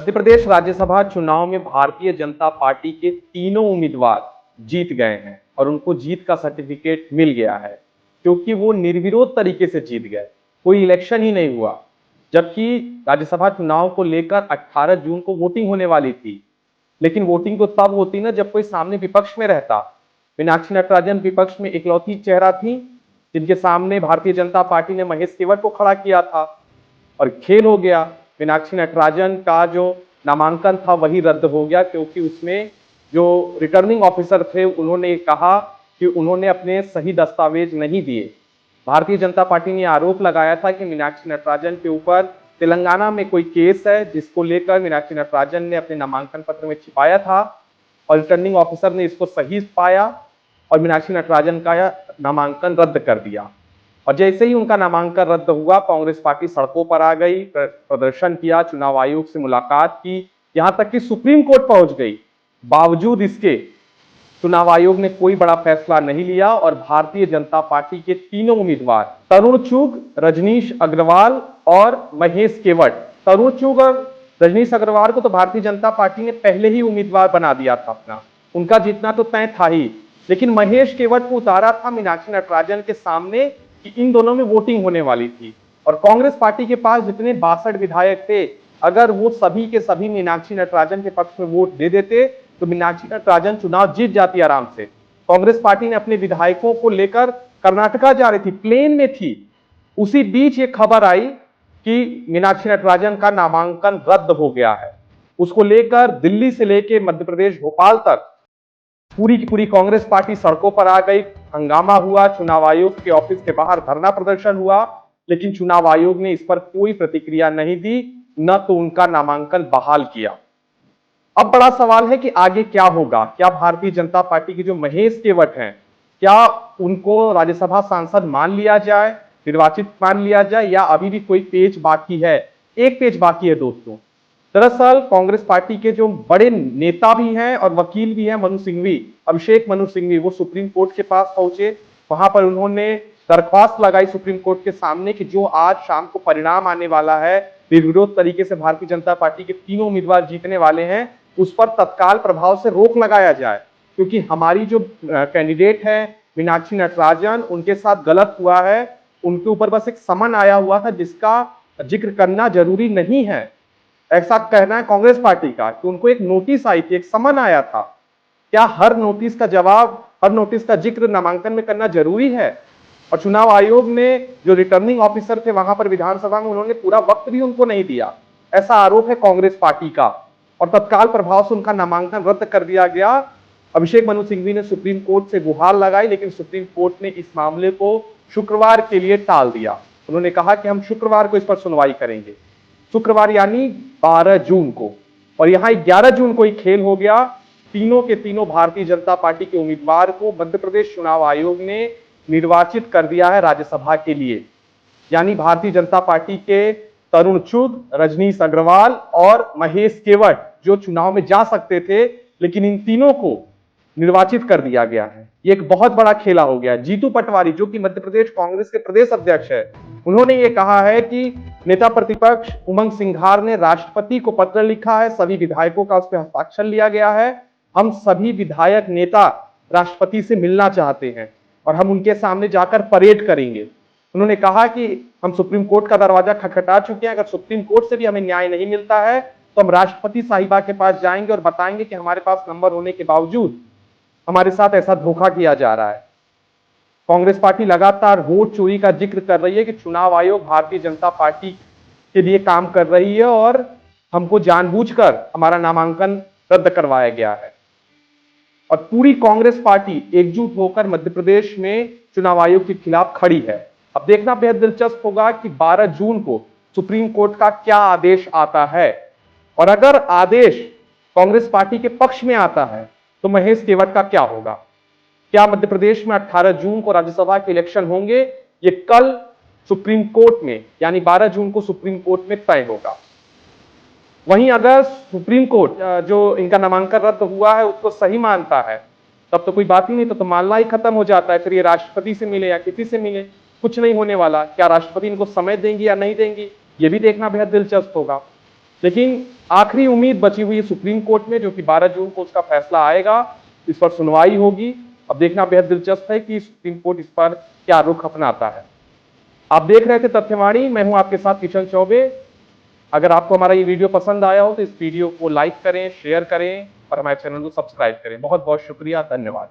मध्य प्रदेश राज्यसभा चुनाव में भारतीय जनता पार्टी के तीनों उम्मीदवार जीत गए हैं और उनको जीत का सर्टिफिकेट मिल गया है क्योंकि वो निर्विरोध तरीके से जीत गए। कोई इलेक्शन ही नहीं हुआ, जबकि राज्यसभा चुनाव को लेकर 18 जून को वोटिंग होने वाली थी। लेकिन वोटिंग तो तब होती ना जब कोई सामने विपक्ष में रहता। मीनाक्षी नटराजन विपक्ष में इकलौती चेहरा थी जिनके सामने भारतीय जनता पार्टी ने महेश केवट को खड़ा किया था और खेल हो गया। मीनाक्षी नटराजन का जो नामांकन था वही रद्द हो गया क्योंकि उसमें जो रिटर्निंग ऑफिसर थे उन्होंने कहा कि उन्होंने अपने सही दस्तावेज नहीं दिए। भारतीय जनता पार्टी ने आरोप लगाया था कि मीनाक्षी नटराजन के ऊपर तेलंगाना में कोई केस है जिसको लेकर मीनाक्षी नटराजन ने अपने नामांकन पत्र में छिपाया था और रिटर्निंग ऑफिसर ने इसको सही पाया और मीनाक्षी नटराजन का नामांकन रद्द कर दिया। और जैसे ही उनका नामांकन रद्द हुआ, कांग्रेस पार्टी सड़कों पर आ गई, प्रदर्शन किया, चुनाव आयोग से मुलाकात की, यहां तक कि सुप्रीम कोर्ट पहुंच गई। बावजूद इसके चुनाव आयोग ने कोई बड़ा फैसला नहीं लिया और भारतीय जनता पार्टी के तीनों उम्मीदवार तरुण चुग, रजनीश अग्रवाल और महेश केवट। तरुण चुग और रजनीश अग्रवाल को तो भारतीय जनता पार्टी ने पहले ही उम्मीदवार बना दिया था अपना, उनका जीतना तो तय था ही। लेकिन महेश केवट को उतारा था मीनाक्षी नटराजन के सामने कि इन दोनों में वोटिंग होने वाली थी और कांग्रेस पार्टी के पास जितने 62 विधायक थे, अगर वो सभी के सभी मीनाक्षी नटराजन के पक्ष में वोट दे देते तो मीनाक्षी नटराजन चुनाव जीत जाती आराम से। कांग्रेस पार्टी ने अपने विधायकों को लेकर कर्नाटका जा रही थी, प्लेन में थी। उसी बीच ये खबर आई कि मीनाक्षी नटराजन का नामांकन रद्द हो गया है। उसको लेकर दिल्ली से लेकर मध्य प्रदेश भोपाल तक पूरी की पूरी कांग्रेस पार्टी सड़कों पर आ गई, हंगामा हुआ, चुनाव आयोग के ऑफिस के बाहर धरना प्रदर्शन हुआ। लेकिन चुनाव आयोग ने इस पर कोई प्रतिक्रिया नहीं दी, न तो उनका नामांकन बहाल किया। अब बड़ा सवाल है कि आगे क्या होगा। क्या भारतीय जनता पार्टी के जो महेश केवट हैं, क्या उनको राज्यसभा सांसद मान लिया जाए, निर्वाचित मान लिया जाए, या अभी भी कोई पेच बाकी है? एक पेच बाकी है दोस्तों। दरअसल कांग्रेस पार्टी के जो बड़े नेता भी हैं और वकील भी हैं, मनु सिंघवी, अभिषेक मनु सिंघवी, वो सुप्रीम कोर्ट के पास पहुंचे। वहां पर उन्होंने दरख्वास्त लगाई सुप्रीम कोर्ट के सामने कि जो आज शाम को परिणाम आने वाला है, निर्विरोध तरीके से भारतीय जनता पार्टी के तीनों उम्मीदवार जीतने वाले हैं, उस पर तत्काल प्रभाव से रोक लगाया जाए, क्योंकि हमारी जो कैंडिडेट है मीनाक्षी नटराजन, उनके साथ गलत हुआ है। उनके ऊपर बस एक समन आया हुआ था जिसका जिक्र करना जरूरी नहीं है, ऐसा कहना है कांग्रेस पार्टी का, कि उनको एक नोटिस आई थी, एक समन आया था। क्या हर नोटिस का जवाब, हर नोटिस का जिक्र नामांकन में करना जरूरी है? और चुनाव आयोग ने जो रिटर्निंग ऑफिसर थे वहां पर विधानसभा में, उन्होंने पूरा वक्त भी उनको नहीं दिया, ऐसा आरोप है कांग्रेस पार्टी का, और तत्काल प्रभाव से उनका नामांकन रद्द कर दिया गया। अभिषेक मनु सिंघवी ने सुप्रीम कोर्ट से गुहार लगाई, लेकिन सुप्रीम कोर्ट ने इस मामले को शुक्रवार के लिए टाल दिया। उन्होंने कहा कि हम शुक्रवार को इस पर सुनवाई करेंगे, शुक्रवार यानी 12 जून को। और यहां 11 जून को ही खेल हो गया। तीनों के तीनों भारतीय जनता पार्टी के उम्मीदवार को मध्य प्रदेश चुनाव आयोग ने निर्वाचित कर दिया है राज्यसभा के लिए। यानी भारतीय जनता पार्टी के तरुण चुग, रजनीश अग्रवाल और महेश केवट जो चुनाव में जा सकते थे, लेकिन इन तीनों को निर्वाचित कर दिया गया है। ये एक बहुत बड़ा खेला हो गया। जीतू पटवारी, जो कि मध्य प्रदेश कांग्रेस के प्रदेश अध्यक्ष है, उन्होंने ये कहा है कि नेता प्रतिपक्ष उमंग सिंघार ने राष्ट्रपति को पत्र लिखा है, सभी विधायकों का उस पर हस्ताक्षर लिया गया है। हम सभी विधायक नेता राष्ट्रपति से मिलना चाहते हैं और हम उनके सामने जाकर परेड करेंगे। उन्होंने कहा कि हम सुप्रीम कोर्ट का दरवाजा खटखटा चुके हैं, अगर सुप्रीम कोर्ट से भी हमें न्याय नहीं मिलता है तो हम राष्ट्रपति साहिबा के पास जाएंगे और बताएंगे कि हमारे पास नंबर होने के बावजूद हमारे साथ ऐसा धोखा किया जा रहा है। कांग्रेस पार्टी लगातार वोट चोरी का जिक्र कर रही है कि चुनाव आयोग भारतीय जनता पार्टी के लिए काम कर रही है और हमको जानबूझकर हमारा नामांकन रद्द करवाया गया है। और पूरी कांग्रेस पार्टी एकजुट होकर मध्य प्रदेश में चुनाव आयोग के खिलाफ खड़ी है। अब देखना बेहद दिलचस्प होगा कि 12 जून को सुप्रीम कोर्ट का क्या आदेश आता है, और अगर आदेश कांग्रेस पार्टी के पक्ष में आता है तो महेश केवट का क्या होगा? क्या मध्य प्रदेश में 18 जून को राज्यसभा के इलेक्शन होंगे? ये कल सुप्रीम कोर्ट में यानी 12 जून को सुप्रीम कोर्ट में तय होगा। वहीं अगर सुप्रीम कोर्ट जो इनका नामांकन रद्द हुआ है उसको सही मानता है, तब तो कोई बात ही नहीं, तो मामला ही खत्म हो जाता है। फिर ये राष्ट्रपति से मिले या किसी से मिले, कुछ नहीं होने वाला। क्या राष्ट्रपति इनको समय देंगी या नहीं देंगी, ये भी देखना बेहद दिलचस्प होगा। लेकिन आखिरी उम्मीद बची हुई है सुप्रीम कोर्ट में, जो कि 12 जून को उसका फैसला आएगा, इस पर सुनवाई होगी। अब देखना बेहद दिलचस्प है कि सुप्रीम कोर्ट इस पर क्या रुख अपनाता है। आप देख रहे थे तथ्यवाणी, मैं हूं आपके साथ किशन चौबे। अगर आपको हमारा ये वीडियो पसंद आया हो तो इस वीडियो को लाइक करें, शेयर करें और हमारे चैनल को सब्सक्राइब करें। बहुत बहुत शुक्रिया, धन्यवाद।